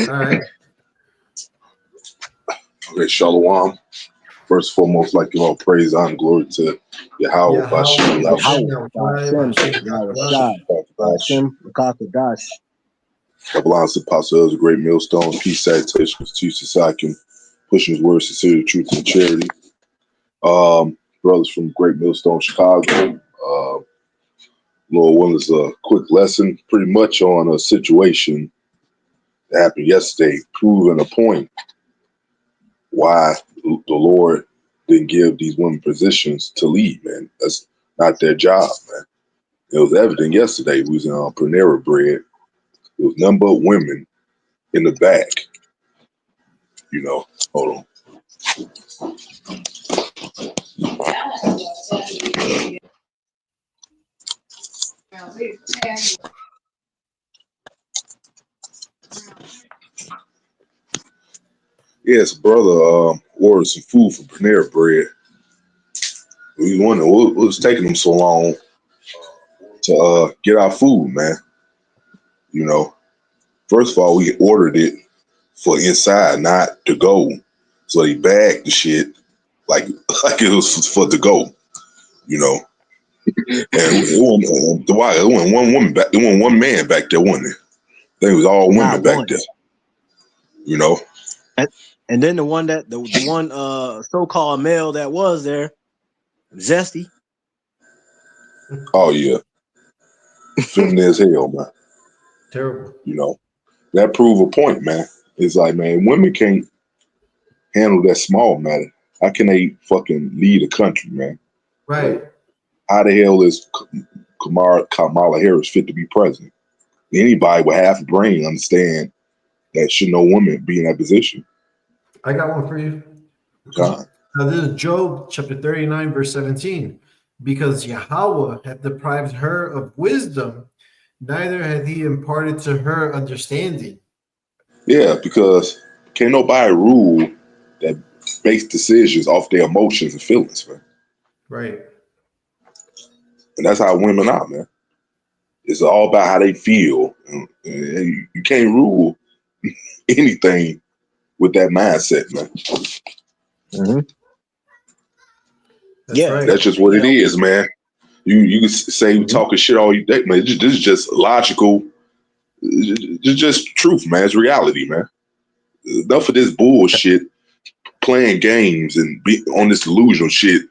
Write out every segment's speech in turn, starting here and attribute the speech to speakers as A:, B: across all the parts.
A: All right.
B: Okay, Shalom. First and foremost, like you all praise, honor, glory to Yahweh,
A: Yeah, how
B: Bashem,
A: Hashem,
C: Yahweh,
A: Yahushai,
C: Bashem,
A: Bashem,
C: Yahushai,
B: Yahweh,
C: Bashem, Rakakadash.
B: Kabbalah's apostle is a great millstone, peace, salutations to Sasakim, pushing his word, sincerity, truth, and charity. Brothers from Great Millstone, Chicago. Lord willing is a quick lesson, pretty much on a situation that happened yesterday, proving a point why the Lord didn't give these women positions to lead, man. That's not their job, man. It was evident yesterday. We was in Panera Bread. It was none but women in the back. You know, hold on. Yes, brother ordered some food from Panera Bread. We was wondering what was taking them so long to get our food, man. You know, first of all, we ordered it for inside, not to go. So he bagged the shit like it was for to go. You know, and it wasn't one woman back. It wasn't one man back there, wasn't it? I think it was all women
C: Not
B: back
C: one.
B: there. You know.
C: And then the one so-called male that was there, Zesty.
B: Oh yeah, feminine as hell, man.
A: Terrible.
B: You know, that prove a point, man. It's like, man, women can't handle that small matter. How can they fucking lead a country, man?
A: Right.
B: How the hell is Kamala Harris fit to be president? Anybody with half a brain understand that should no woman be in that position.
A: I got one for you.
B: God.
A: Now, this is Job chapter 39, verse 17. Because Yahweh hath deprived her of wisdom, neither hath he imparted to her understanding.
B: Yeah, because can't nobody rule that makes decisions off their emotions and feelings, man.
A: Right.
B: And that's how women are, man. It's all about how they feel. And you can't rule anything with that mindset, man.
C: Mm-hmm.
A: That's right.
B: That's just what it is, man. You can say you talking shit all you day, man. This is just logical. It's just truth, man. It's reality, man. Enough of this bullshit, playing games and be on this delusional shit,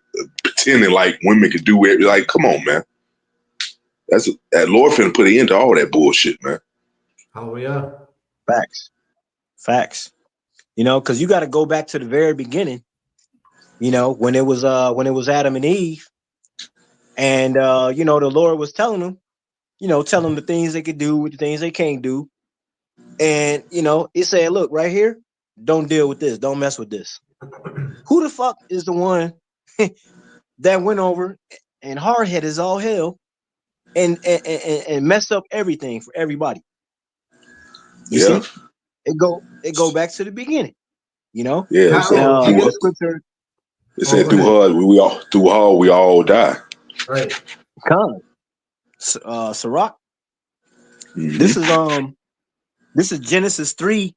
B: pretending like women could do it. Like, come on, man. That Lord finna put an end to all that bullshit, man.
A: Hallelujah.
C: Facts. You know, because you got to go back to the very beginning. You know, when it was Adam and Eve, and you know, the Lord was telling them, tell them the things they could do, the things they can't do, and you know, it said, look, right here, don't deal with this, don't mess with this. Who the fuck is the one that went over and hard-headed as all hell and messed up everything for everybody? You see, it go back to the beginning. You know,
B: yeah.
C: The scripture.
B: It said through her we all die.
A: Right.
C: Con. Sirach.
B: Mm-hmm.
C: This is Genesis 3,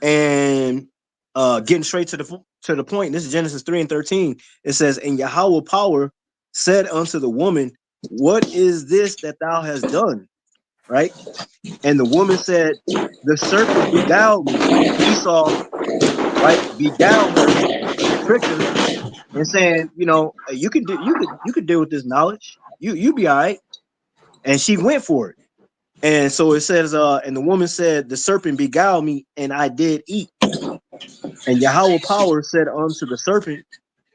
C: and getting straight to the point. This is Genesis 3 and 13. It says, "And Yahweh power said unto the woman, what is this that thou hast done?" Right? And the woman said, the serpent beguiled me. Esau, right, beguiled her, tricked her, and saying, you know, you could deal with this knowledge. You be all right. And she went for it. And so it says, and the woman said, the serpent beguiled me, and I did eat. And Yahweh power said unto the serpent,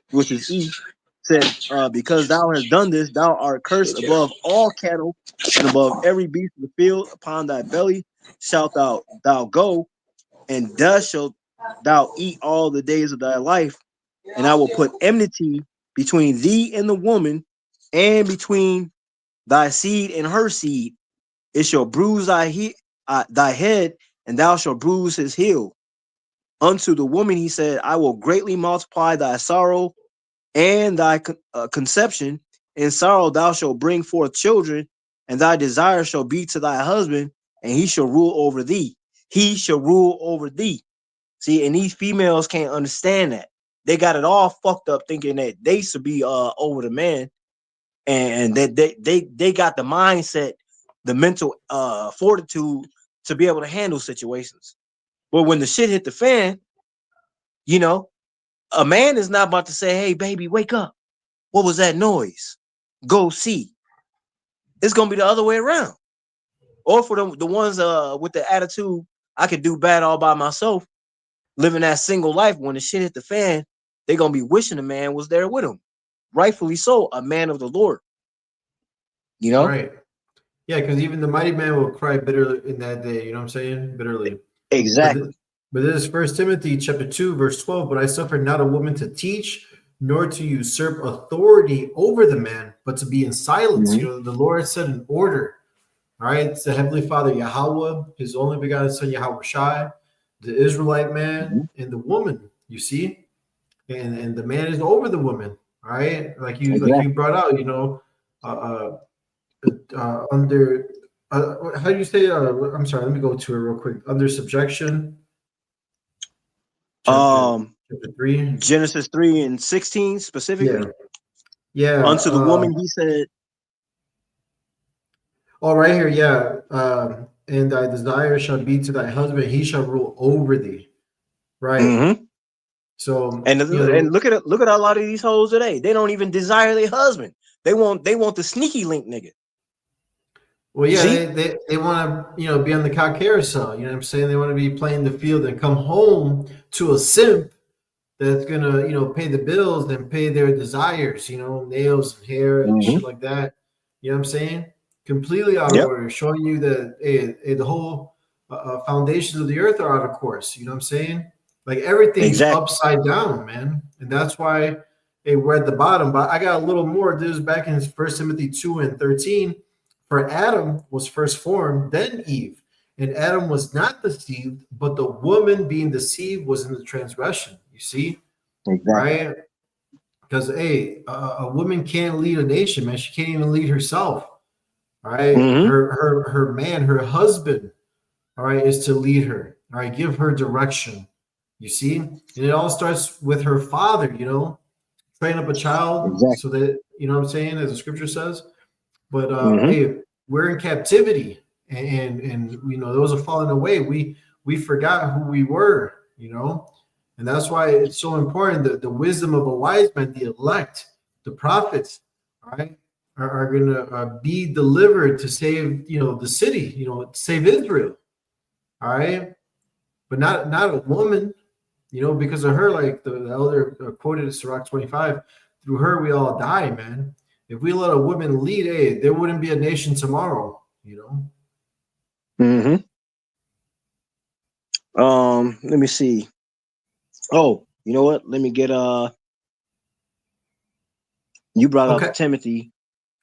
C: which is Eve, said, because thou hast done this, thou art cursed above all cattle and above every beast of the field. Upon thy belly shalt thou go, and dust shalt thou eat all the days of thy life. And I will put enmity between thee and the woman, and between thy seed and her seed. It shall bruise thy head, and thou shalt bruise his heel. Unto the woman he said, I will greatly multiply thy sorrow and thy conception. In sorrow thou shalt bring forth children, and thy desire shall be to thy husband, and he shall rule over thee. he shall rule over thee. See, and these females can't understand that. They got it all fucked up thinking that they should be over the man, and that they got the mindset, the mental fortitude to be able to handle situations. But when the shit hit the fan, you know, a man is not about to say, "Hey, baby, wake up. What was that noise? Go see." It's gonna be the other way around. Or for the ones with the attitude, I could do bad all by myself, living that single life. When the shit hit the fan, they're gonna be wishing the man was there with them. Rightfully so, a man of the Lord. You know?
A: Right. Yeah, because even the mighty man will cry bitterly in that day. You know what I'm saying? Bitterly.
C: Exactly.
A: But this is First Timothy chapter 2, verse 12. But I suffer not a woman to teach, nor to usurp authority over the man, but to be in silence.
C: Mhm.
A: You know, the Lord set an order. All right. It's the Heavenly Father Yahweh, his only begotten son Yahweh Shai, the Israelite man, and the woman, you see? And the man is over the woman. All right. Like you brought out, you know, under how do you say I'm sorry, let me go to it real quick. Under subjection. Chapter 3.
C: Genesis 3:16 specifically.
A: Yeah.
C: Unto the woman he said.
A: Oh, right here, yeah. And thy desire shall be to thy husband, he shall rule over thee. Right.
C: Mm-hmm.
A: So
C: and look at a lot of these hoes today. They don't even desire their husband. They want the sneaky link nigga.
A: Well, yeah, they want to, you know, be on the cock carousel. You know what I'm saying? They want to be playing the field and come home to a simp that's gonna, you know, pay the bills and pay their desires, you know, nails and hair and shit like that. You know what I'm saying? Completely out of order, showing you that the whole foundations of the earth are out of course. You know what I'm saying? Like everything's upside down, man. And that's why we're at the bottom. But I got a little more. This is back in 1 Timothy 2:13. For Adam was first formed, then Eve. And Adam was not deceived, but the woman being deceived was in the transgression. You see? Right? Because, a woman can't lead a nation, man. She can't even lead herself. Right? Her man, her husband, all right, is to lead her. All right, give her direction. You see? And it all starts with her father, you know, train up a child so that, you know what I'm saying, as the scripture says. But we're in captivity, and you know, those are falling away. We forgot who we were, you know, and that's why it's so important that the wisdom of a wise man, the elect, the prophets, right, are going to be delivered to save, you know, the city, you know, save Israel, all right, but not a woman, you know, because of her, like the elder quoted in Sirach 25, through her we all die, man. If we let a woman lead, there wouldn't be a nation tomorrow, you know?
C: Let me see. Oh, you know what? Let me get you brought up Timothy.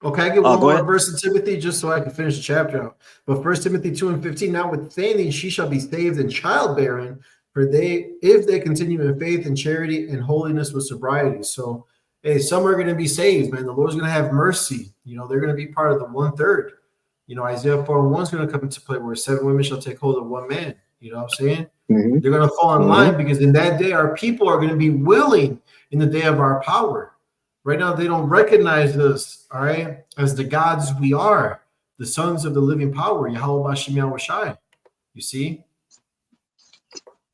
A: Okay, I get one more verse in Timothy just so I can finish the chapter out. But 1 Timothy 2:15, notwithstanding, she shall be saved in childbearing, for if they continue in faith and charity and holiness with sobriety. So some are going to be saved, man. The Lord's going to have mercy. You know, they're going to be part of the 1/3. You know, Isaiah 4:1 is going to come into play where 7 women shall take hold of one man. You know what I'm saying? They're going to fall in line because in that day, our people are going to be willing in the day of our power. Right now, they don't recognize us, all right, as the gods we are, the sons of the living power, Yahweh Bashem Yahweh Shai. You see?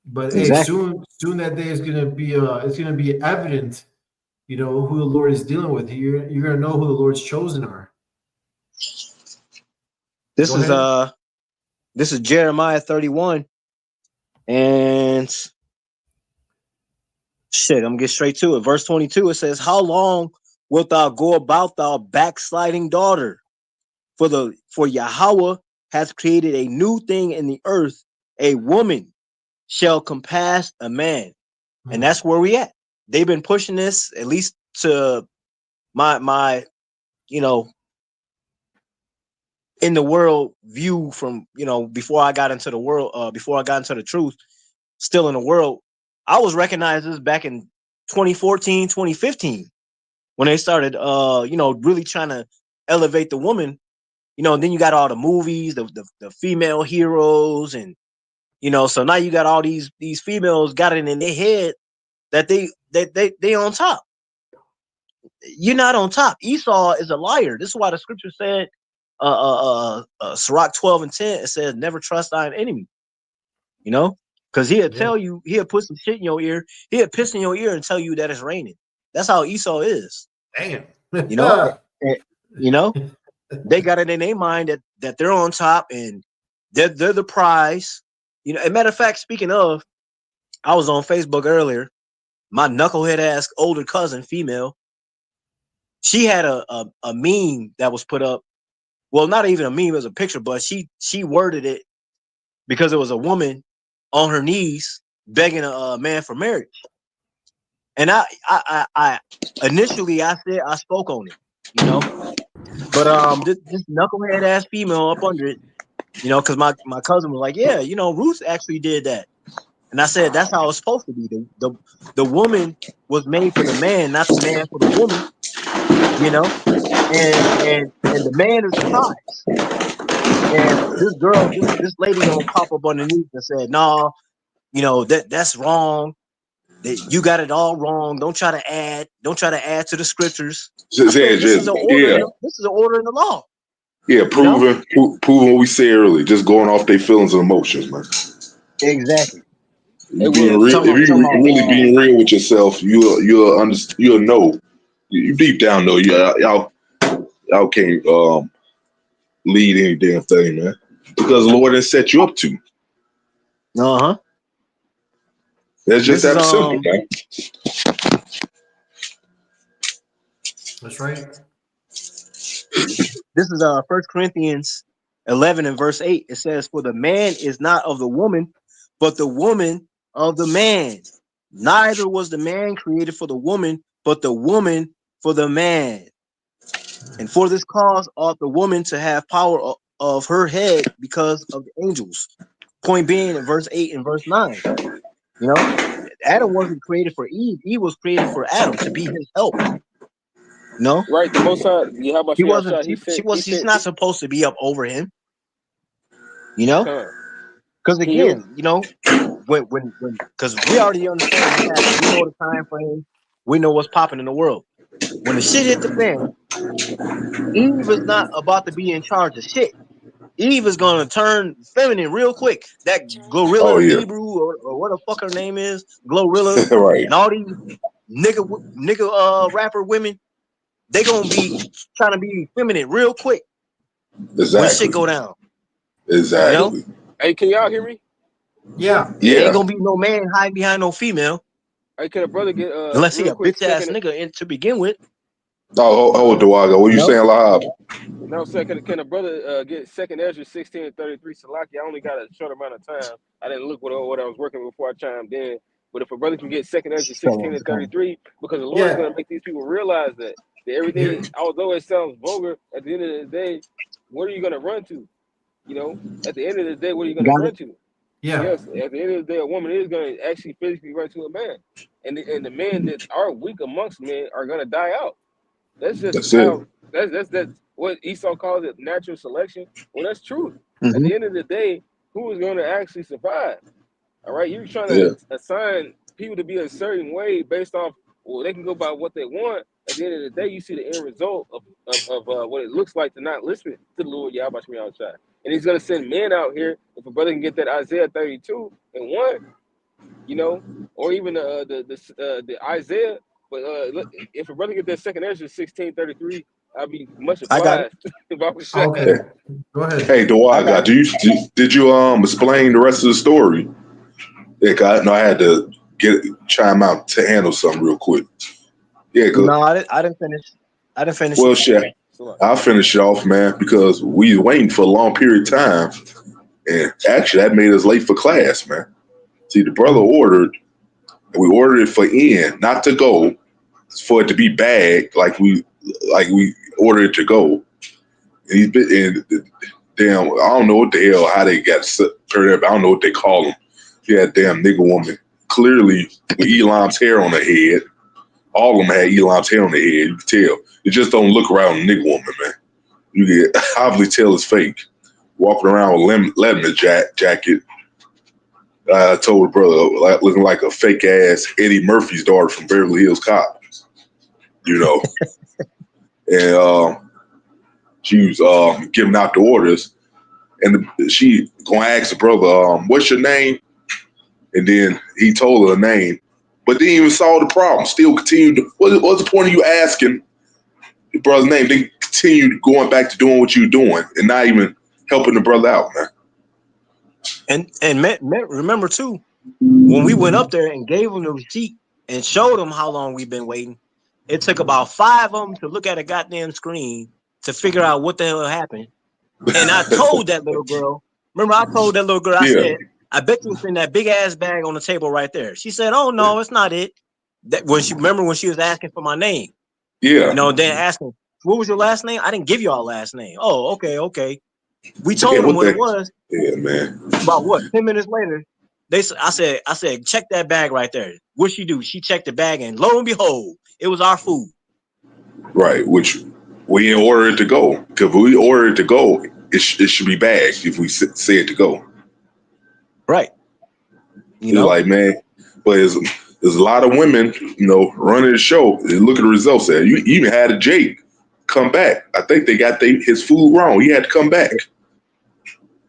A: But soon that day is going to be it's going to be evident, you know, who the Lord is dealing with. You're going to know who the Lord's chosen are.
C: This is Jeremiah 31. And shit, I'm gonna get straight to it. Verse 22, it says, how long wilt thou go about, thou backsliding daughter? For Yahweh hath created a new thing in the earth, a woman shall compass a man. And that's where we at. They've been pushing this, at least to my you know, in the world view from, you know, before I got into the world, before I got into the truth, still in the world. I was recognized this back in 2014, 2015, when they started, you know, really trying to elevate the woman, you know. And then you got all the movies, the female heroes, and You know, so now you got all these females got it in their head that they on top. You're not on top. Esau is a liar. This is why the scripture said, Sirach 12:10, it says, never trust thine enemy. You know, because he'll tell you, he'll put some shit in your ear, he'll piss in your ear and tell you that it's raining. That's how Esau is.
A: Damn.
C: You know, you know, they got it in their mind that they're on top and they're the prize. You know, as a matter of fact, speaking of, I was on Facebook earlier. My knucklehead ass older cousin, female, she had a meme that was put up. Well, not even a meme, it was a picture, but she worded it because it was a woman on her knees begging a man for marriage. And I initially I said I spoke on it, you know, but this knucklehead ass female up under it, you know, because my cousin was like, yeah, you know, Ruth actually did that. And I said, that's how it's supposed to be. The woman was made for the man, not the man for the woman, you know? And the man is the prize. And this girl, this lady gonna pop up underneath and said, no, you know, that's wrong. You got it all wrong. Don't try to add to the scriptures. This is an order. This is an order in the law.
B: Yeah, proving what we said earlier, just going off their feelings and emotions, man.
C: Exactly.
B: If you're really being real with yourself, you'll know. You deep down know y'all can't lead any damn thing, man, because the Lord has set you up to. That's just that simple, man.
A: That's right.
C: This is 1 Corinthians 11 and verse 8. It says, for the man is not of the woman, but the woman of the man. Neither was the man created for the woman, but the woman for the man. And for this cause ought the woman to have power of her head because of the angels. Point being in verse 8 and verse 9. You know, Adam wasn't created for Eve. Eve was created for Adam to be his help. No,
D: right. The Most High, how about
C: he wasn't. He's not supposed to be up over him. You know, because again, you know, when because we already understand what's happening. We know the time frame. We know what's popping in the world. When the shit hit the fan, Eve is not about to be in charge of shit. Eve is gonna turn feminine real quick. That Glorilla Hebrew or what the fuck her name is, Glorilla,
B: right.
C: And all these nigga rapper women, they gonna be trying to be feminine real quick.
B: Exactly.
C: When shit go down.
B: Exactly.
C: You know?
D: Hey, can y'all hear me?
A: Yeah.
C: Ain't gonna be no man hiding behind no female.
D: Hey, can a brother get
C: unless he a bitch ass nigga to begin with.
B: Oh, Dwaga, what you saying, Lahab?
D: No, sir. Can a brother get 2nd Ezra 16:33? Salaki, I only got a short amount of time. I didn't look what I was working before I chimed in. But if a brother can get 2nd Ezra 16:33, because the Lord is going to make these people realize that everything, although it sounds vulgar, at the end of the day, what are you going to run to? You know, at the end of the day, what are you going to run to?
A: Yeah.
D: Yes, at the end of the day, a woman is going to actually physically run to a man, and the men that are weak amongst men are going to die out. That's just that's what Esau calls it, natural selection. Well, that's true. At the end of the day, who is going to actually survive? All right, you're trying to assign people to be a certain way based off. Well, they can go by what they want. At the end of the day, you see the end result of what it looks like to not listen to the Lord Yahweh outside. And he's going to send men out here. If a brother can get that Isaiah 32 and 1, you know, or even the Isaiah. But if a brother get that 2nd Ezra 16:33, I'd be much obliged.
A: Okay, go ahead.
B: Hey, Dwaga, did you explain the rest of the story? Yeah, I had to chime out to handle something real quick. Yeah,
C: no, I didn't finish.
B: Well, shit, I'll finish it off, man, because we waiting for a long period of time, and actually that made us late for class, man. See, the brother ordered, and we ordered it for in, not to go, for it to be bagged like we ordered it to go. And damn, I don't know what the hell, how they got turned up. I don't know what they call them. Yeah, damn nigga woman. Clearly, with Elam's hair on her head. All of them had Elam's hair on their head. You can tell. It just don't look right on a nigga woman, man. You can obviously tell it's fake. Walking around with lemon jacket. I told her brother, like, looking like a fake ass Eddie Murphy's daughter from Beverly Hills Cop, you know. And she was giving out the orders, and she gonna ask the brother, "What's your name?" And then he told her a name, but didn't even solve the problem. Still continued. What's the point of you asking your brother's name? Then continued going back to doing what you were doing and not even helping the brother out, man.
C: And remember too, when we went up there and gave them the receipt and showed them how long we've been waiting, it took about 5 of them to look at a goddamn screen to figure out what the hell happened. And I told that little girl, remember I told that little girl, I said, I bet you it's in that big ass bag on the table right there. She said, "Oh no, it's not it." That when she was asking for my name.
B: Yeah.
C: You know, then asking, "What was your last name?" I didn't give y'all last name. Oh, okay. We told them what it was.
B: Yeah, man.
C: About what? 10 minutes later, I said, check that bag right there. What'd she do? She checked the bag, and lo and behold, it was our food.
B: Right, which we didn't order it to go. Because if we order it to go, it should be bagged if we say it to go.
C: Right. You know,
B: like, man, but there's a lot of women, you know, running the show. And look at the results there. You even had a Jake come back. I think they got his food wrong. He had to come back.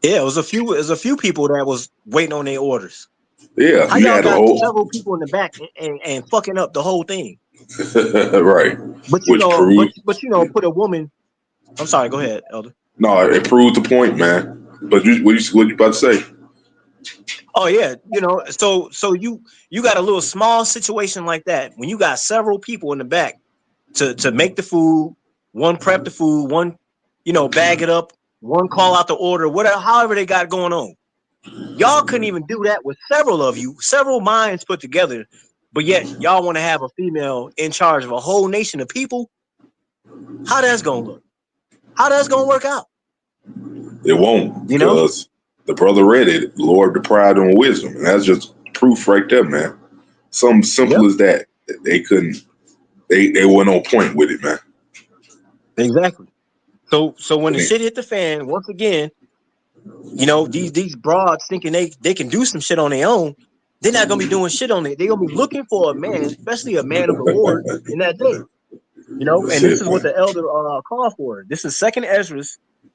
C: Yeah, it was a few people that was waiting on their orders.
B: Yeah,
C: how y'all got several people in the back and fucking up the whole thing?
B: Right.
C: But you know, but you know, put a woman. I'm sorry. Go ahead, Elder.
B: No, it proves the point, man. But what you about to say?
C: Oh yeah, you know, so you got a little small situation like that when you got several people in the back to make the food, one prep the food, one, you know, bag it up, one call out the order, whatever, however they got going on. Y'all couldn't even do that with several of you, several minds put together, but yet y'all want to have a female in charge of a whole nation of people. How that's gonna look? How that's gonna work out?
B: It won't,
C: you know.
B: Because the brother read it, Lord deprived him of wisdom, and that's just proof right there, man. Something simple as that. They couldn't. They weren't on point with it, man.
C: Exactly. So when the shit hit the fan, once again, you know, these broads thinking they can do some shit on their own, they're not gonna be doing shit on it. They're gonna be looking for a man, especially a man of the Lord in that day. You know, and this is what the elder called for. This is 2nd Ezra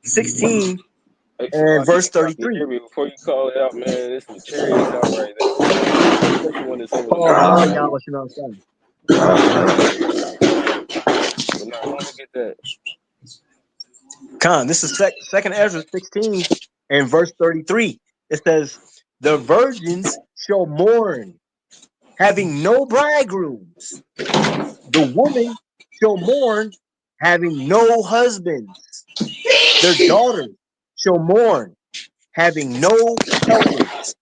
C: 16 and verse 33.
D: Before you call it out, man, there's some chariots out right there. Especially when it's over get that.
C: Khan, this is 2nd Ezra 16 and verse 33. It says, "The virgins shall mourn, having no bridegrooms. The woman shall mourn, having no husbands. Their daughters shall mourn, having no helpers."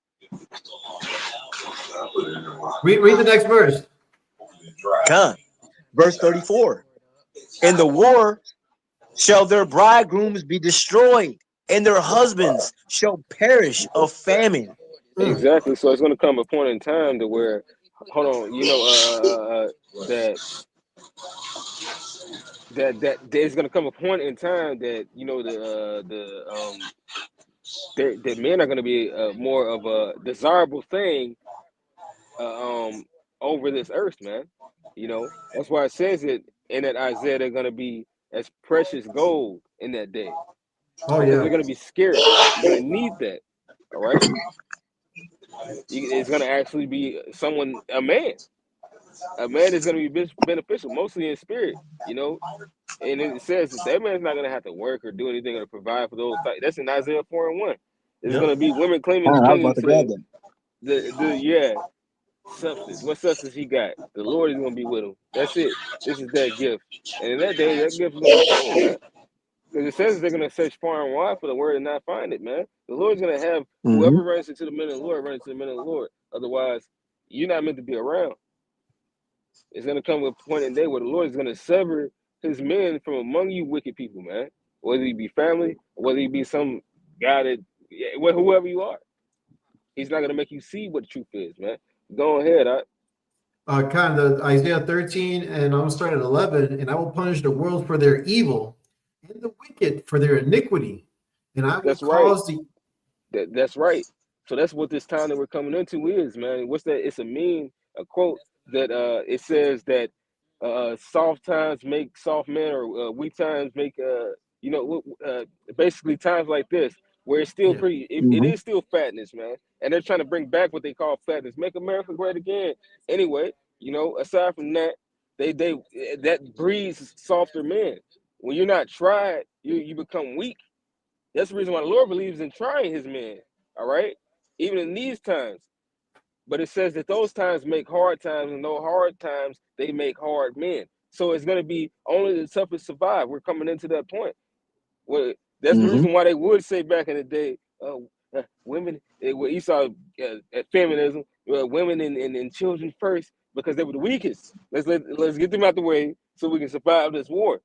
A: Read the next verse.
C: Khan, verse 34. "In the war shall their bridegrooms be destroyed, and their husbands shall perish of famine."
D: Exactly. So it's going to come a point in time to where, hold on, you know, that there's going to come a point in time that, you know, the men are going to be more of a desirable thing over this earth, man. You know, that's why it says it in that Isaiah, they're going to be as precious gold in that day.
A: Oh,
D: because
A: yeah.
D: they're going to be scared. You're going to need that. All right. It's going to actually be a man. A man is going to be beneficial, mostly in spirit, you know. And it says that man's not going to have to work or do anything or provide for those. That's in Isaiah 4:1. There's going to be women claiming to the substance. What substance he got? The Lord is going to be with him. That's it. This is that gift. And in that day, that gift is going to be shown, man. Because it says they're going to search far and wide for the word and not find it, man. The Lord's going to have whoever runs into the men of the Lord, run into the men of the Lord. Otherwise, you're not meant to be around. It's going to come a point in the day where the Lord is going to sever his men from among you wicked people, man. Whether he be family, or whether he be some guy that, whoever you are. He's not going to make you see what the truth is, man. Go ahead.
A: Kind of Isaiah 13, and I'm going to start at 11. "And I will punish the world for their evil and the wicked for their iniquity. And I will
D: That's
A: cause
D: right. That's right. So that's what this time that we're coming into is, man. What's that? It's a meme, a quote that it says that soft times make soft men, or weak times make basically times like this where it's still
A: Yeah.
D: pretty. It is still fatness, man. And they're trying to bring back what they call fatness, make America great again. Anyway, aside from that, they that breeds softer men. When you're not tried, you become weak. That's the reason why the Lord believes in trying his men. All right, even in these times. But it says that those times make hard times, and those hard times they make hard men. So it's going to be only the toughest survive. We're coming into that point. Well, that's the reason why they would say back in the day, women, what Esau at feminism, women and children first, because they were the weakest. Let's get them out the way so we can survive this war.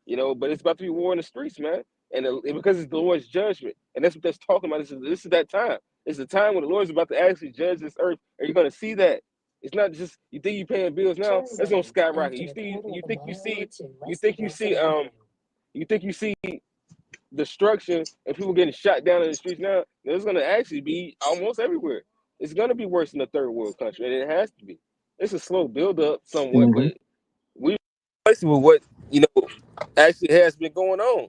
D: But it's about to be war in the streets, man. And because it's the Lord's judgment, and that's what that's talking about. This is that time. It's the time when the Lord's about to actually judge this earth, and you're going to see that. It's not just you think you're paying bills now. That's going to skyrocket. You think you see destruction and people getting shot down in the streets now. It's going to actually be almost everywhere. It's going to be worse than a third world country, and it has to be. It's a slow build up somewhat, but we with what actually has been going on.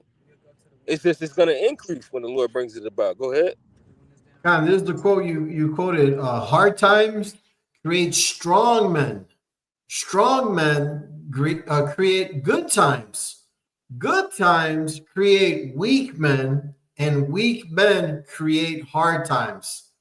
D: It's going to increase when the Lord brings it about. Go ahead.
A: God, this is the quote you quoted. Hard times create strong men. Strong men create good times. Good times create weak men, and weak men create hard times.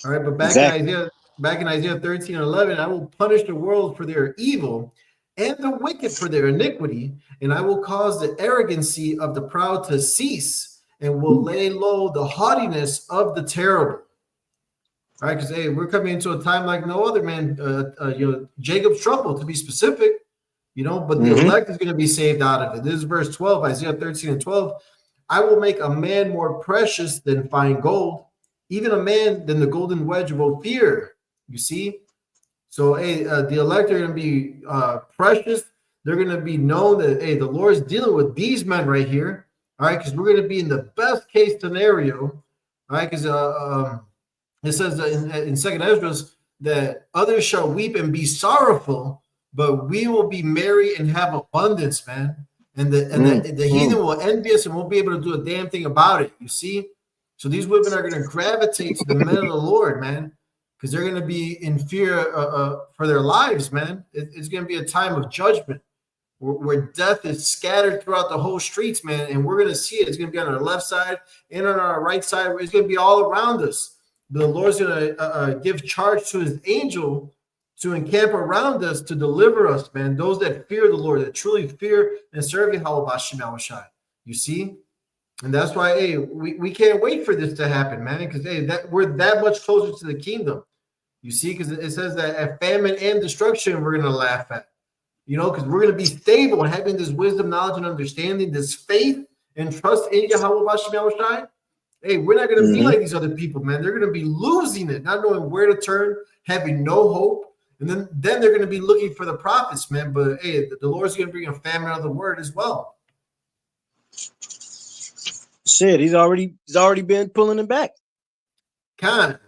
A: All right, but back in Isaiah 13:11, I will punish the world for their evil and the wicked for their iniquity, and I will cause the arrogancy of the proud to cease, and will lay low the haughtiness of the terrible. All right, because we're coming into a time like no other, man. Jacob's trouble, to be specific, but the elect is going to be saved out of it. This is verse 12, Isaiah 13:12. I will make a man more precious than fine gold, even a man than the golden wedge of Ophir. You see? So, the elect are going to be precious. They're going to be known that, the Lord's dealing with these men right here. All right, because we're going to be in the best case scenario. All right, because it says in Second Esdras that others shall weep and be sorrowful, but we will be merry and have abundance, man. And the heathen will envy us and won't be able to do a damn thing about it. You see? So these women are going to gravitate to the men of the Lord, man, because they're going to be in fear for their lives, man. It's going to be a time of judgment where death is scattered throughout the whole streets, man. And we're going to see it. It's going to be on our left side and on our right side. It's going to be all around us. The Lord's going to give charge to his angel to encamp around us to deliver us, man. Those that fear the Lord, that truly fear and serve Yahweh Bashim Yahushai. You see? And that's why, we can't wait for this to happen, man, because, we're that much closer to the kingdom. You see? Because it says that at famine and destruction, we're going to laugh at. Because we're going to be stable and having this wisdom, knowledge, and understanding, this faith and trust in Yahweh Bashim Yahushai. We're not going to be like these other people, man. They're going to be losing it, not knowing where to turn, having no hope. And then they're going to be looking for the prophets, man. But, the Lord's going to bring a famine of the word as well.
C: Shit, he's already been pulling it back.
A: When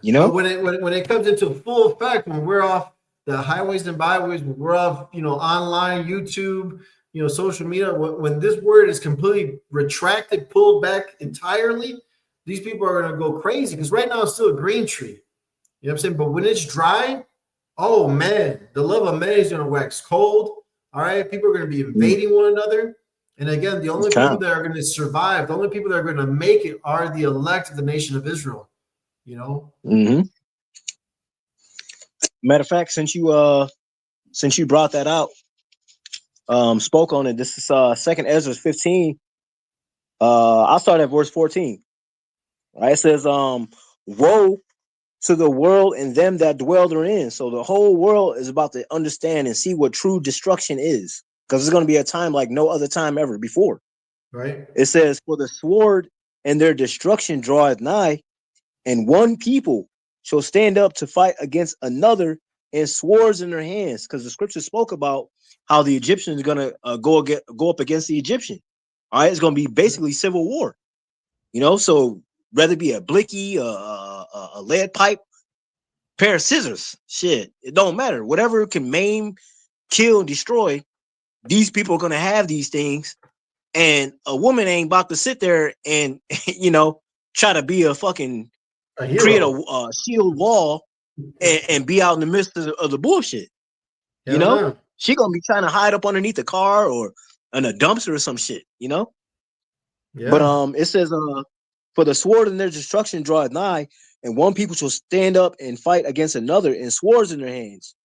A: it comes into full effect, when we're off the highways and byways, when we're off, online, YouTube, social media, when this word is completely retracted, pulled back entirely, these people are going to go crazy, because right now it's still a green tree. You know what I'm saying? But when it's dry, oh man, the love of man is going to wax cold. All right, people are going to be invading one another. And again, the only people that are going to survive, the only people that are going to make it are the elect of the nation of Israel.
C: Matter of fact, since you brought that out, spoke on it. This is Second Ezra 15. I'll start at verse 14. Right, it says, "Woe to the world and them that dwell therein." So the whole world is about to understand and see what true destruction is, because it's going to be a time like no other time ever before.
A: Right.
C: It says, "For the sword and their destruction draweth nigh, and one people shall stand up to fight against another, and swords in their hands." Because the scripture spoke about how the Egyptians are going to go up against the Egyptian. All right, it's going to be basically civil war. So whether it be a blicky, a lead pipe, pair of scissors, shit, it don't matter. Whatever can maim, kill, and destroy, these people are gonna have these things, and a woman ain't about to sit there and try to be a fucking create a shield wall and be out in the midst of the bullshit. She gonna be trying to hide up underneath the car or in a dumpster or some shit. Yeah. But it says for the sword in their destruction draweth nigh, and one people shall stand up and fight against another, and swords in their hands.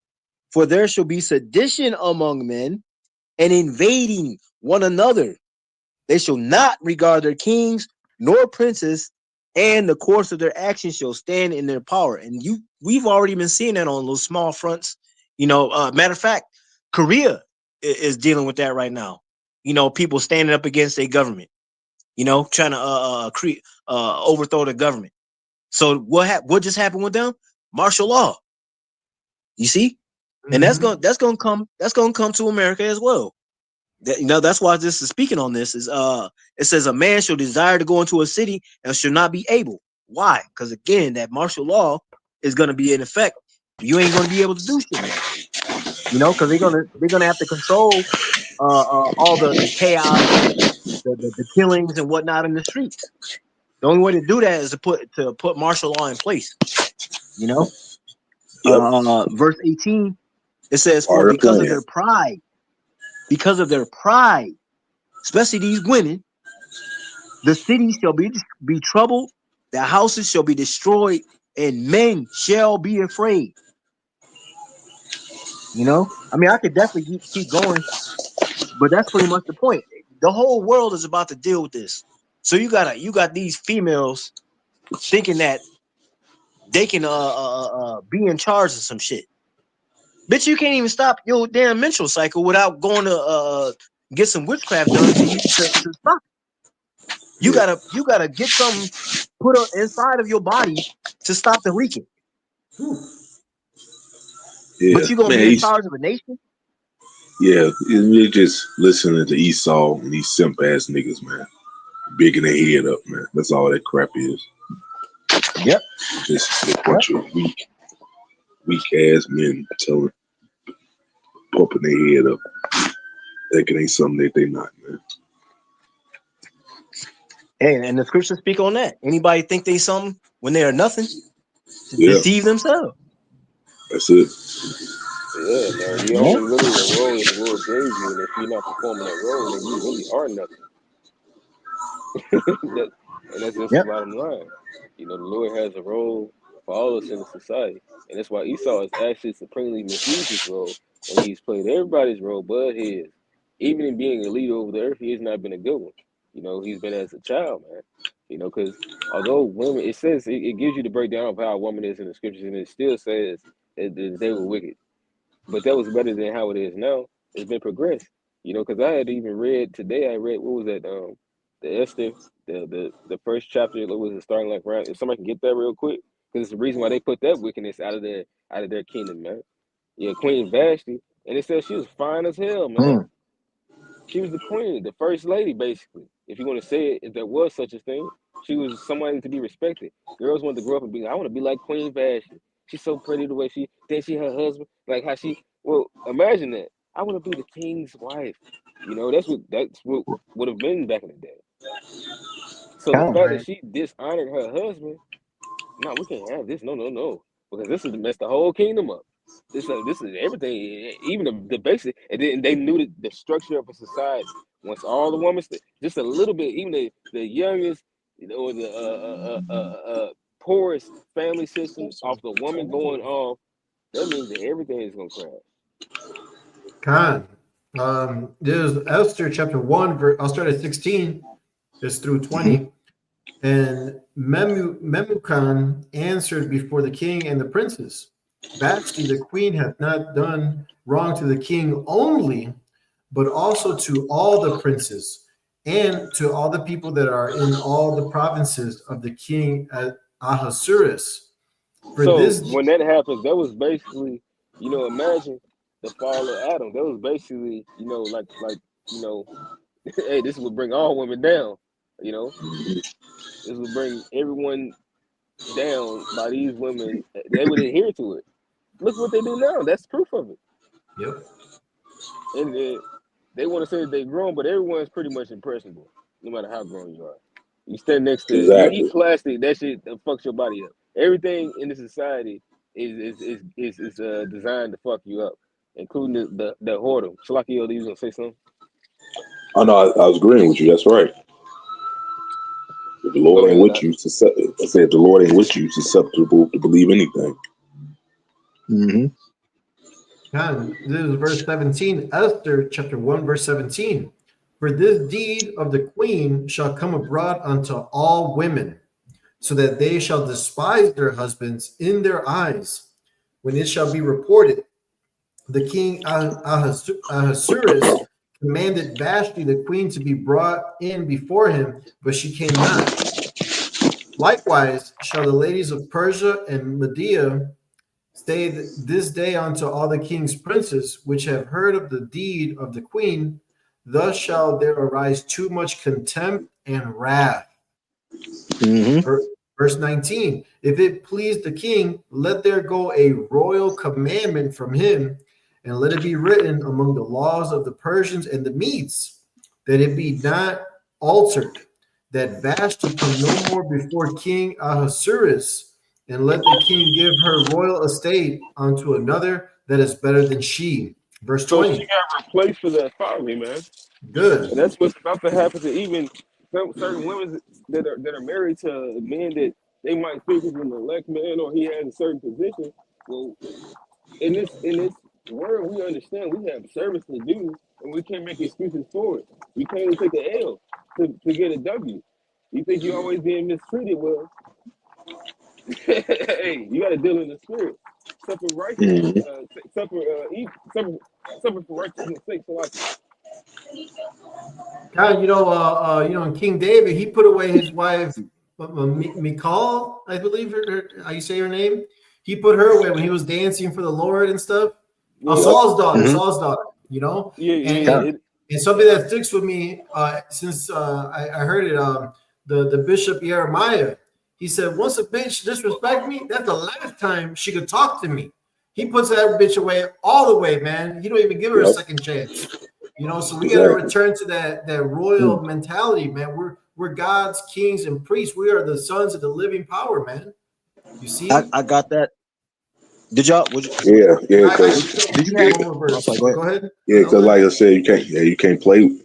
C: For there shall be sedition among men, and invading one another. They shall not regard their kings nor princes, and the course of their actions shall stand in their power. And we've already been seeing that on those small fronts. Matter of fact, Korea is dealing with that right now. People standing up against their government. Trying to overthrow the government. So what just happened with them? Martial law. You see, and that's gonna come to America as well. That's why this is speaking on this. Is it says a man shall desire to go into a city and shall not be able. Why? Because again, that martial law is gonna be in effect. You ain't gonna be able to do shit. Because they're gonna have to control all the chaos, the killings and whatnot in the streets. The only way to do that is to put martial law in place. Verse 18, it says, "For because of their pride, especially these women, the cities shall be troubled, the houses shall be destroyed, and men shall be afraid." I could definitely keep going, but that's pretty much the point. The whole world is about to deal with this. So you got these females thinking that they can be in charge of some shit. Bitch, you can't even stop your damn menstrual cycle without going to get some witchcraft done to stop it. You gotta get something put inside of your body to stop the leaking.
B: Yeah,
C: but you gonna be in charge of a nation?
B: Yeah, you're just listening to Esau and these simp ass niggas, man. Bigging their head up, man. That's all that crap is.
C: Yep.
B: Just a bunch of weak ass men pumping their head up. Thinking ain't something that they not, man.
C: Hey, and the scriptures speak on that. Anybody think they something when they are nothing? Deceive themselves.
B: That's it.
D: Yeah, man. You only really a role that the Lord gave you, and if you're not performing that role, then you really are nothing. And that's just the bottom line. The Lord has a role for all of us in the society, and that's why Esau has actually supremely misused his role, and he's played everybody's role but his. Even in being a leader over the earth, he has not been a good one. He's been as a child, man. Because although women, it says it gives you the breakdown of how a woman is in the scriptures, and it still says that they were wicked. But that was better than how it is now. It's been progressed, because I had even read today. I read, what was that? The Esther, the first chapter. What was it, starting like around? If somebody can get that real quick, because it's the reason why they put that wickedness out of their kingdom, man. Yeah, Queen Vashti, and it says she was fine as hell, man. She was the queen, the first lady, basically. If you want to say it, if there was such a thing, she was somebody to be respected. Girls wanted to grow up and be, I want to be like Queen Vashti. She's so pretty the way she her husband, like how she. Well, imagine that. I want to be the king's wife. That's what would have been back in the day. So the fact that she dishonored her husband, no, we can't have this. No, because this is to mess the whole kingdom up. This is everything, even the basic, and then they knew the structure of a society. Once all the women, just a little bit, even the youngest, or the poorest family system off the woman going off, that means that everything is gonna crash.
A: There's Esther chapter 1, I'll start at 16, it's through 20. And Memucan answered before the king and the princes, Vashti the queen hath not done wrong to the king only, but also to all the princes and to all the people that are in all the provinces of the king Ahasuerus.
D: When that happens, that was basically, imagine the fall of Adam. That was basically, hey, this would bring all women down. You know, this will bring everyone down by these women. They would adhere to it. Look what they do now. That's proof of it.
A: Yep.
D: And they want to say that they're grown, but everyone's pretty much impressionable, no matter how grown you are. You stand next to you
B: Exactly.
D: eat plastic, that shit fucks your body up. Everything in the society is designed to fuck you up, including the whoredom. Shalaki, you was gonna say something?
B: Oh no, I was agreeing with you. That's right. If the
D: Go
B: Lord ain't
D: ahead.
B: with you, I said if the Lord ain't with you, susceptible to believe anything.
C: Mm-hmm.
A: God, this is verse 17, Esther chapter 1, verse 17. For this deed of the queen shall come abroad unto all women, so that they shall despise their husbands in their eyes. When it shall be reported, the king Ahasuerus commanded Vashti the queen to be brought in before him, but she came not. Likewise shall the ladies of Persia and Media stay this day unto all the king's princes, which have heard of the deed of the queen. Thus shall there arise too much contempt and wrath.
C: Mm-hmm.
A: Verse 19, if it please the king, let there go a royal commandment from him, and let it be written among the laws of the Persians and the Medes, that it be not altered, that Vashti come no more before King Ahasuerus, and let the king give her royal estate unto another that is better than she. Verse
D: So she
A: 20,
D: got replaced for that folly, man.
A: good.
D: And that's what's about to happen to even certain women that are married to men that they might think is an elect man or he has a certain position. Well, in this world, we understand we have service to do, and we can't make excuses for it. We can't even take an L to get a W. You think you're always being mistreated? Well, hey, you got to deal in the spirit. Suffer righteousness,
B: Mm-hmm.
D: suffer for righteousness' sake. So like,
A: God, in King David, he put away his wife, Michal, I believe how you say her name. He put her away when he was dancing for the Lord and stuff. Oh,
D: yeah,
B: Yep.
A: Saul's daughter,
D: yeah,
A: and
D: yeah.
A: and, and something that sticks with me since I heard it. The Bishop Jeremiah, he said, once a bitch disrespect me, that's the last time she could talk to me. He puts that bitch away all the way, man. He don't even give her a
B: Yep.
A: second chance. So we got to
B: Exactly.
A: return to that royal mentality, man. We're God's kings and priests. We are the sons of the living power, man. You see?
C: I got that. Did y'all?
B: Yeah,
C: Did you have?
A: One more
C: I'm
A: verse.
C: sorry. Go ahead.
A: Go ahead.
B: because like I said, you can't play with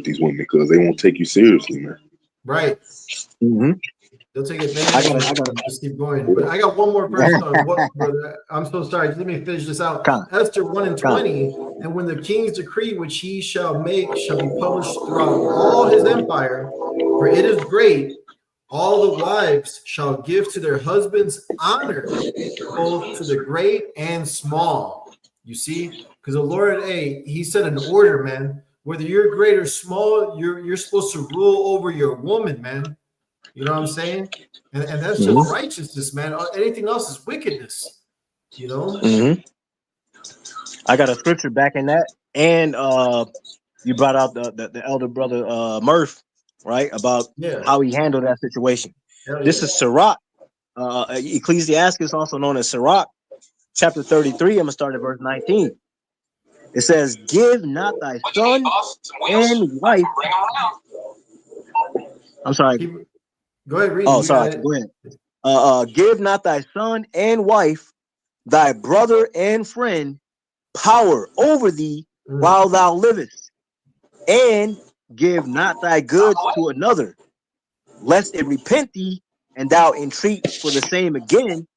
B: these women because they won't take you seriously, man.
A: Right.
C: Mm-hmm.
A: They'll take
C: I
A: advantage
C: got
A: and
C: it. I got
A: just keep going. But I got one more verse. Brother? I'm so sorry. Let me finish this out. Esther 1 and 20. And when the king's decree which he shall make shall be published throughout all his empire, for it is great, all the wives shall give to their husbands honor, both to the great and small. You see? Because the Lord, he set an order, man. Whether you're great or small, you're supposed to rule over your woman, man. You know what I'm saying? And that's just righteousness, man. Anything else is wickedness.
C: Mm-hmm. I got a scripture back in that, and you brought out the elder brother Murph, right, about how he handled that situation. This is Sirach, Ecclesiastes, also known as Sirach, chapter 33. I'm gonna start at verse 19. It says, "Give not thy son and wife." I'm sorry.
A: Go ahead, read.
C: Oh, sorry. Go ahead. Give not thy son and wife, thy brother and friend, power over thee while thou livest, and give not thy goods to another, lest it repent thee, and thou entreat for the same again.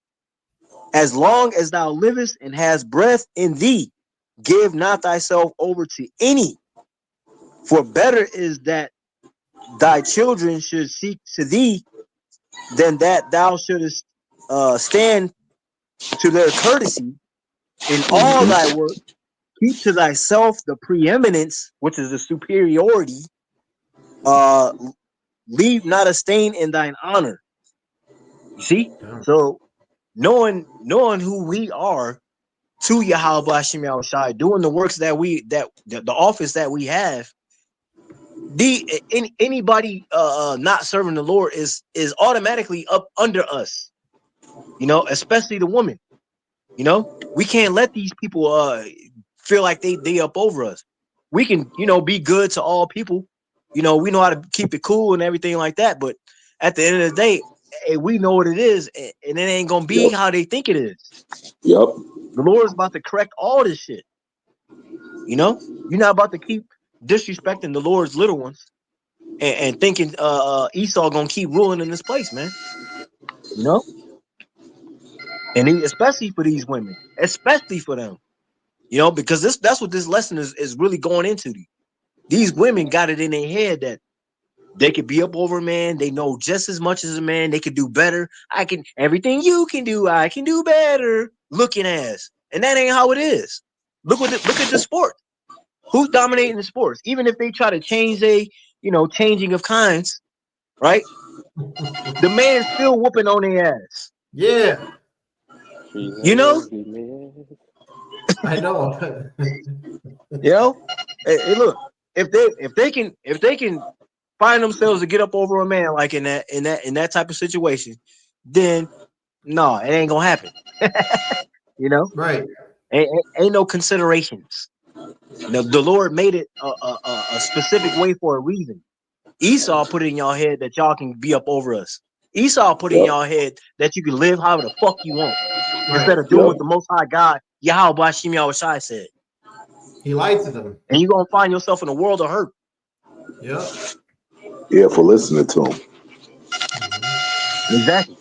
C: As long as thou livest and hast breath in thee, give not thyself over to any, for better is that thy children should seek to thee than that thou shouldest stand to their courtesy. In all thy work, keep to thyself the preeminence, which is the superiority. Leave not a stain in thine honor. You see? So knowing who we are to Yahweh Hashem Yahushai, doing the works that the office that we have, Anybody not serving the Lord is automatically up under us, you know, especially the woman. You know, we can't let these people feel like they up over us. We can, you know, be good to all people. You know, we know how to keep it cool and everything like that. But at the end of the day, hey, we know what it is, and it ain't gonna be how they think it is.
B: Yep.
C: The Lord is about to correct all this shit. You know, you're not about to keep disrespecting the Lord's little ones and thinking Esau gonna keep ruling in this place, man. You know, and especially for these women, especially for them. You know, because that's what this lesson is really going into. These women got it in their head that they could be up over a man. They know just as much as a man. They could do better. Everything you can do, I can do better. Looking ass, and that ain't how it is. Look at the sport. Who's dominating the sports? Even if they try to change changing of kinds, right? The man's still whooping on their ass.
A: Yeah.
C: You know?
A: I know.
C: You know? Hey, look, if they can find themselves to get up over a man like in that type of situation, then no, it ain't gonna happen. You know?
A: Right.
C: Ain't no considerations. You know, the Lord made it a specific way for a reason. Esau put it in y'all head that y'all can be up over us. Esau put it in y'all head that you can live however the fuck you want. Right. Instead of doing what the Most High God, Yahweh Bashim Yahushai said.
A: He lied to them.
C: And you're going to find yourself in a world of hurt.
A: Yeah.
B: Yeah, for listening to him.
C: Exactly.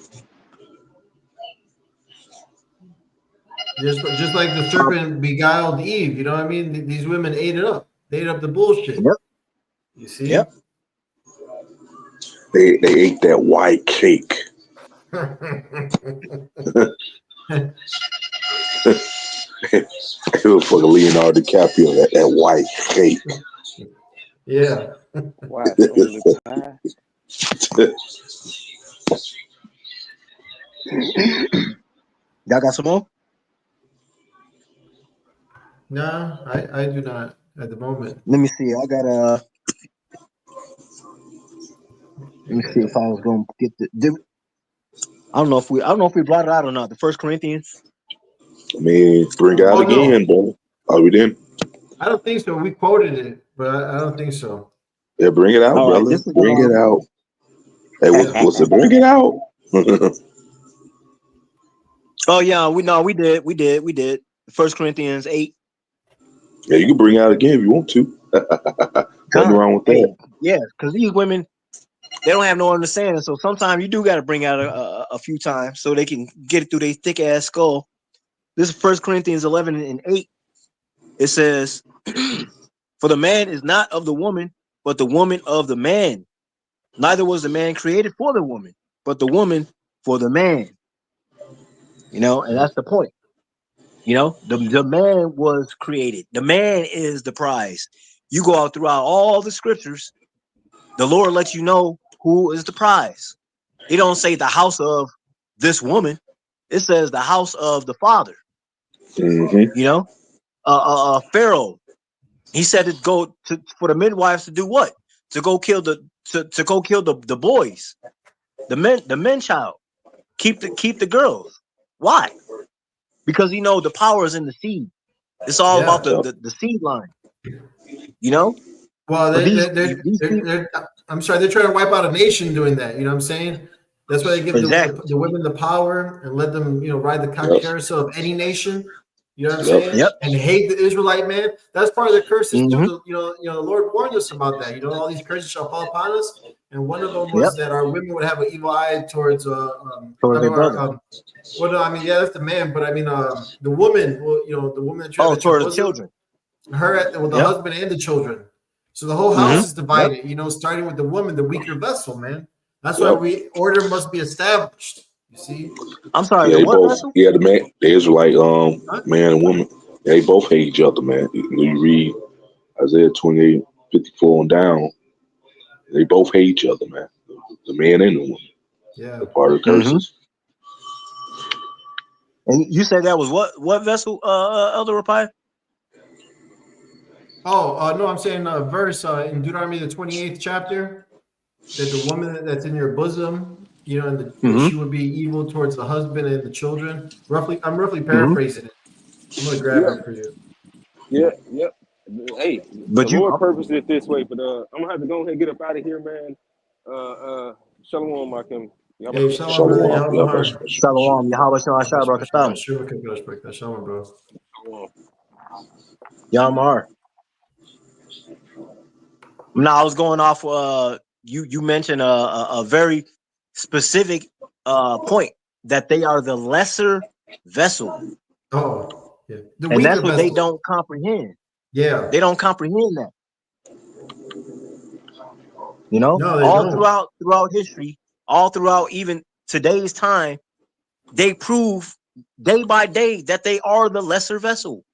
A: Just like the serpent beguiled Eve, you know what I mean? These women ate it up. They ate up the bullshit.
C: Yep.
A: You see?
C: Yep.
B: They ate that white cake. It was fucking Leonardo DiCaprio, that white cake.
A: Yeah.
D: Why the pie?
C: Y'all got some more?
A: No, I do not at the moment.
C: Let me see. I got let me see if I was gonna get I don't know if we brought it out or not. The 1 Corinthians.
B: I mean, bring it out again, bro. Oh, we didn't?
A: I don't think so. We quoted it, but I don't think so.
B: Yeah, bring it out,
C: All
B: brother.
C: Right,
B: bring it out. Hey, what's it? Bring it out.
C: Oh yeah, we did. 1 Corinthians 8.
B: Yeah, you can bring it out again if you want to. Nothing wrong with that.
C: Yeah, because these women, they don't have no understanding. So sometimes you do got to bring out a few times so they can get it through their thick ass skull. This is 1 Corinthians 11 and 8. It says, "For the man is not of the woman, but the woman of the man. Neither was the man created for the woman, but the woman for the man." You know, and that's the point. You know, the man was created. The man is the prize. You go out throughout all the scriptures, the Lord lets you know who is the prize. He don't say the house of this woman. It says the house of the father.
B: Mm-hmm.
C: You know, Pharaoh. He said to go for the midwives to do what? To go kill the boys, the men child. Keep the girls. Why? Because the power is in the seed. It's all about the seed line. You know?
A: Well, I'm sorry, they're trying to wipe out a nation doing that. You know what I'm saying? That's why they give the women the power and let them, ride the carousel of any nation. You know what I'm saying?
C: Yep.
A: And hate the Israelite man. That's part of the curses too. The Lord warned us about that. All these curses shall fall upon us. And one of them was that our women would have an evil eye towards
C: their brother.
A: That's the man, but the woman, the woman that
C: towards the children.
A: The husband and the children. So the whole house is divided, starting with the woman, the weaker vessel, man. That's why order must be established. You see?
C: I'm sorry.
B: Yeah, the man, the Israelite man and woman, they both hate each other, man. You read Isaiah 28:54 and down, they both hate each other, man. The man and the woman.
A: Yeah.
B: They're part of the curses.
C: And you said that was what vessel, Elder Rapai?
A: Oh, no, I'm saying a verse in Deuteronomy the 28th chapter that the woman that's in your bosom, you know, and that she would be evil towards the husband and the children. I'm roughly paraphrasing it. I'm gonna grab
D: Yeah,
A: it for you.
D: yeah, yeah. Hey, the
C: But you,
D: Lord purposed it this way, but I'm gonna have to go ahead and get up out of here, man. Shalom, Makim.
A: Hey,
D: Yabashir.
A: shalom, brother.
B: Shalom. Yeah,
A: Yahweh.
C: Shalom, Yahweh Shalom, Shalom,
A: Shalom, bro.
D: Shalom.
C: Yamar. Now I was going off. You mentioned a very specific point that they are the lesser vessel,
A: Oh, yeah. The
C: and
A: weaker
C: that's what they
A: vessel.
C: don't comprehend.
A: Yeah.
C: They don't comprehend that. You know,
A: No, they
C: all
A: don't.
C: throughout history, all throughout even today's time, they prove day by day that they are the lesser vessel.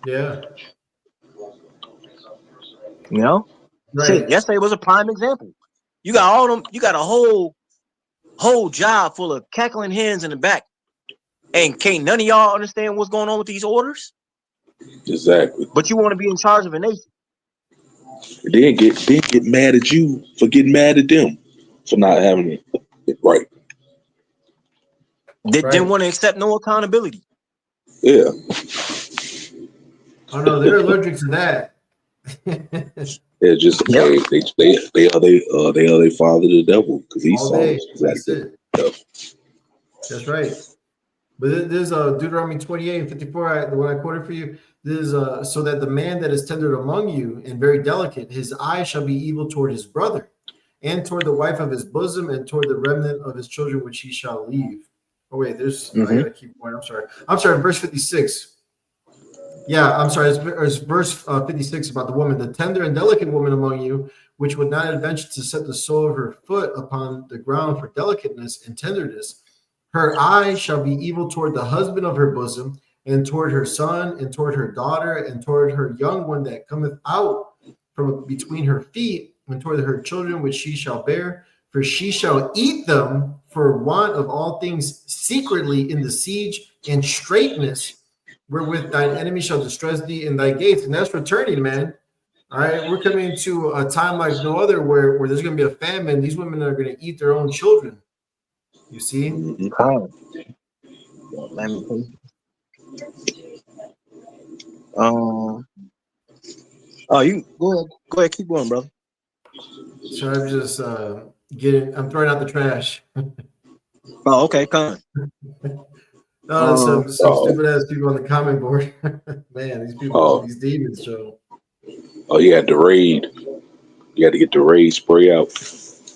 A: Yeah.
C: You know, shit.
A: Right.
C: Yesterday was a prime example. You got all them. You got a whole job full of cackling hens in the back, and can't none of y'all understand what's going on with these orders.
B: Exactly.
C: But you want to be in charge of a nation.
B: They get mad at you for getting mad at them for not having it right.
C: They didn't
A: Right.
C: want to accept no accountability.
B: Yeah.
A: Oh no, they're allergic to that.
B: They're just
C: Yep.
B: they are they father the devil because he
A: All
B: saw
A: day.
B: us.
A: That's
B: Exactly.
A: it.
B: Yep.
A: That's right. But there's Deuteronomy 28 and 54, what I quoted for you. This is so that the man that is tender among you and very delicate, his eye shall be evil toward his brother, and toward the wife of his bosom, and toward the remnant of his children which he shall leave. Oh wait, I gotta keep going. I'm sorry, verse 56. Yeah, I'm sorry. It's verse 56 about the woman, the tender and delicate woman among you, which would not adventure to set the sole of her foot upon the ground for delicateness and tenderness. Her eye shall be evil toward the husband of her bosom, and toward her son, and toward her daughter, and toward her young one that cometh out from between her feet, and toward her children which she shall bear. For she shall eat them for want of all things secretly in the siege and straitness, wherewith thine enemy shall distress thee in thy gates. And that's returning, man. All right, we're coming to a time like no other where there's going to be a famine. These women are going to eat their own children. You see?
C: You go ahead, keep going, brother.
A: So I'm just I'm throwing out the trash.
C: Oh, okay, come on.
A: Some stupid ass people on the comment board. Man, these people, these demons show.
B: Oh, you had the raid. You had to get the raid spray out.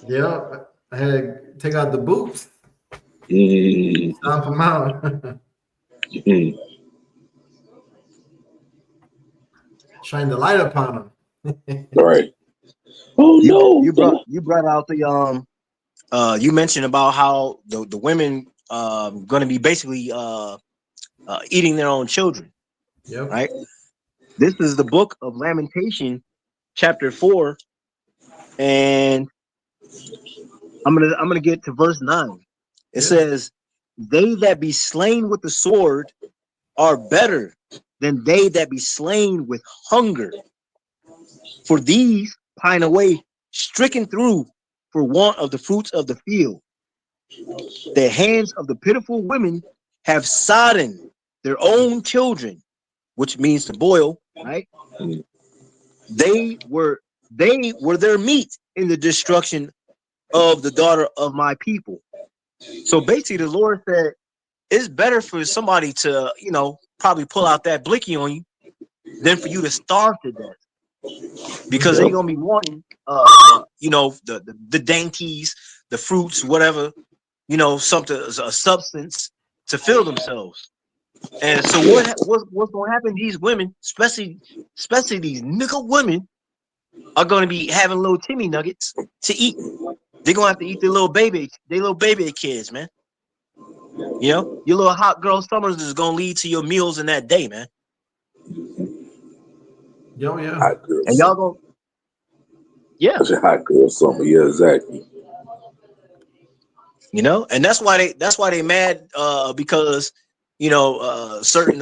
A: Yeah, I had to take out the boots. Stomp them out. Shine the light upon them.
B: Right. Oh no!
C: You brought out the you mentioned about how the women going to be basically eating their own children.
A: Yep.
C: Right. This is the book of Lamentation, chapter 4, and I'm gonna get to verse 9. It says, "They that be slain with the sword are better than they that be slain with hunger. For these pine away, stricken through for want of the fruits of the field. The hands of the pitiful women have sodden their own children," which means to boil, right? They were their meat in the destruction of the daughter of my people. So basically, the Lord said, it's better for somebody to, probably pull out that blicky on you than for you to starve to death, because they're gonna be wanting, the dainties, the fruits, whatever, something, a substance to fill themselves. And so what's gonna happen? These women, especially these nigga women, are gonna be having little Timmy nuggets to eat. They're gonna have to eat their little baby kids, man. Your little hot girl summers is gonna lead to your meals in that day, man.
A: Yo, yeah.
B: Hot girl
C: and y'all gonna,
B: That's a hot girl summer. Yeah, exactly.
C: And that's why they mad, because certain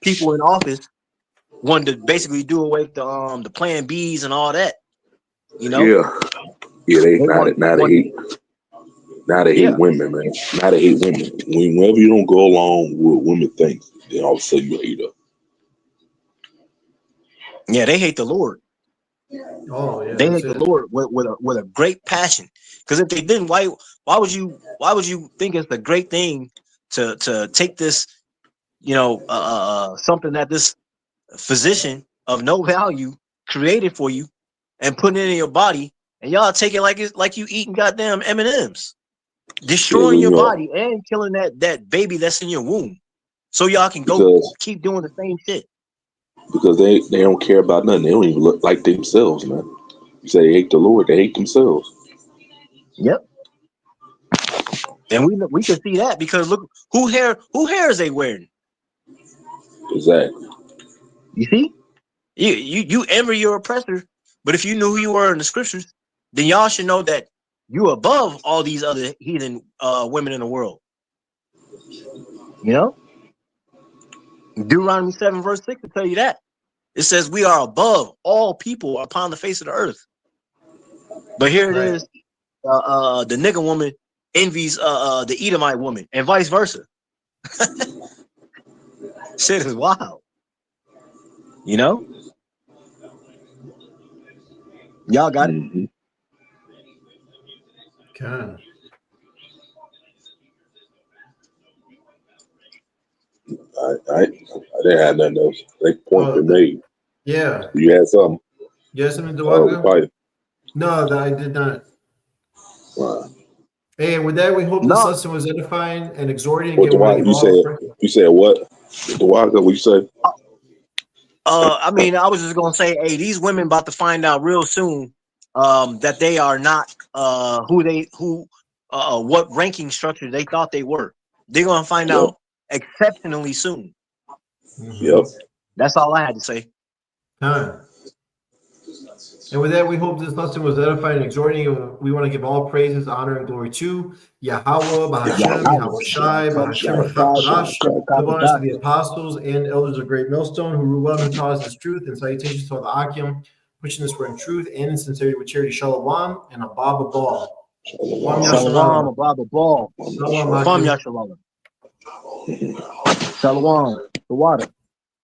C: people in office wanted to basically do away with the Plan Bs and all that. You know?
B: Yeah. They hate women, man. Now they hate women. Whenever you don't go along with what women think, then all of a sudden you hate her.
C: Yeah, they hate the Lord.
A: Oh yeah,
C: They hate the Lord with a great passion. Because if they didn't, why would you think it's a great thing to take this, something that this physician of no value created for you and put it in your body, and y'all take it like you eating goddamn M&Ms, destroying your body and killing that baby that's in your womb, so y'all can go keep doing the same shit.
B: Because they don't care about nothing. They don't even look like themselves, man. You say they hate the Lord, they hate themselves.
C: Yep. And we can see that because look who hair is they wearing?
B: Exactly.
C: You see? You envy your oppressor, but if you knew who you were in the scriptures, then y'all should know that you're above all these other heathen women in the world. You know? Deuteronomy 7 verse 6 will tell you that. It says we are above all people upon the face of the earth. But here it is, the nigga woman envies the Edomite woman and vice versa. Shit is wild. You know? Y'all got it?
B: Mm-hmm.
A: Okay.
B: I didn't have nothing else. They point to me.
A: Yeah.
B: You had something?
A: Yes, I mean, Dewaka? No, I did not.
B: Wow.
A: Hey, with that, we hope this lesson was edifying and exhorting.
B: What, you said what? Dewaka, what you say?
C: I mean, I was just gonna say, hey, these women about to find out real soon that they are not what ranking structure they thought they were. They're gonna find out exceptionally soon.
B: Yep.
C: That's all I had to say.
A: And with that, we hope this lesson was edifying and exhorting. We want to give all praises, honor, and glory to Yahweh, Bahashem, Yahweh Shai, Bahashem, Chakadash, the bonus to the apostles and elders of Great Millstone, who rule well and taught us this truth, and salutations to all the Akim, pushing this word in truth and in sincerity with charity. Shalom and Abba Ball.
C: Shalom, Abba Ball. From Yashalom. Shalom, the water.